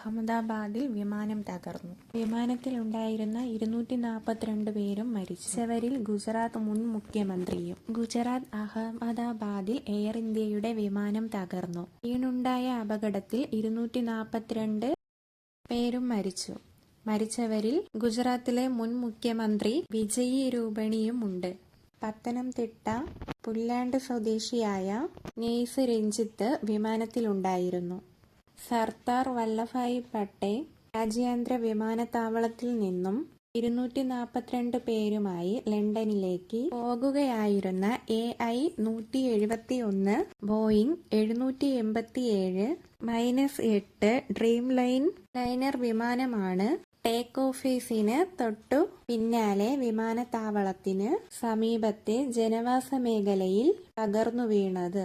അഹമ്മദാബാദിൽ വിമാനം തകർന്നു. വിമാനത്തിലുണ്ടായിരുന്ന 242 പേരും മരിച്ചവരിൽ ഗുജറാത്ത് മുൻ മുഖ്യമന്ത്രിയും. ഗുജറാത്ത് അഹമ്മദാബാദിൽ എയർ ഇന്ത്യയുടെ വിമാനം തകർന്നു. വീണുണ്ടായ അപകടത്തിൽ 242 പേരും മരിച്ചു. മരിച്ചവരിൽ ഗുജറാത്തിലെ മുൻ മുഖ്യമന്ത്രി വിജയ് രൂപണിയുമുണ്ട്. പത്തനംതിട്ട പുല്ലാണ്ട് സ്വദേശിയായ നെയ്സ് രഞ്ജിത്ത് വിമാനത്തിലുണ്ടായിരുന്നു. സർദാർ വല്ലഭായ് പട്ടേൽ രാജ്യാന്തര വിമാനത്താവളത്തിൽ നിന്നും 242 പേരുമായി ലണ്ടനിലേക്ക് പോകുകയായിരുന്ന AI-171 ബോയിംഗ് 787-8 ഡ്രീം ലൈനർ വിമാനമാണ് ടേക്ക് ഓഫിന് തൊട്ടു പിന്നാലെ വിമാനത്താവളത്തിന് സമീപത്തെ ജനവാസ മേഖലയിൽ തകർന്നു വീണത്.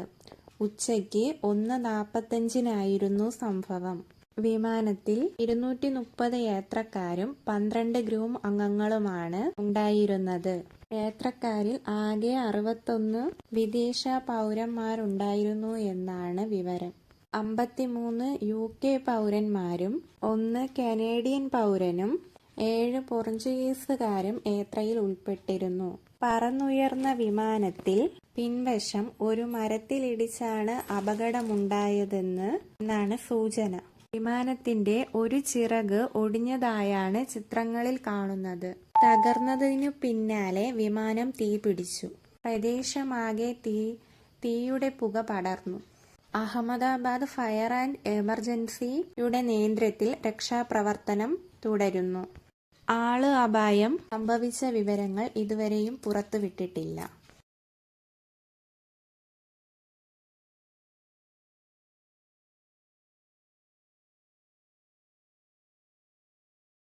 ഉച്ചയ്ക്ക് 1:45 സംഭവം. വിമാനത്തിൽ 230 യാത്രക്കാരും 12 ക്രൂ അംഗങ്ങളുമാണ് ഉണ്ടായിരുന്നത്. യാത്രക്കാരിൽ ആകെ 61 വിദേശ പൗരന്മാരുണ്ടായിരുന്നു എന്നാണ് വിവരം. 53 UK പൗരന്മാരും 1 കനേഡിയൻ പൗരനും 7 പോർച്ചുഗീസുകാരും യാത്രയിൽ ഉൾപ്പെട്ടിരുന്നു. പറന്നുയർന്ന വിമാനത്തിൽ പിൻവശം ഒരു മരത്തിലിടിച്ചാണ് അപകടമുണ്ടായതെന്നാണ് സൂചന. വിമാനത്തിന്റെ ഒരു ചിറക് ഒടിഞ്ഞതായാണ് ചിത്രങ്ങളിൽ കാണുന്നത്. തകർന്നതിനു പിന്നാലെ വിമാനം തീപിടിച്ചു. പ്രദേശമാകെ തീയുടെ പുക പടർന്നു. അഹമ്മദാബാദ് ഫയർ ആൻഡ് എമർജൻസിയുടെ നേതൃത്വത്തിൽ രക്ഷാപ്രവർത്തനം തുടരുന്നു. ആള് അപായം സംഭവിച്ച വിവരങ്ങൾ ഇതുവരെയും പുറത്തുവിട്ടിട്ടില്ല.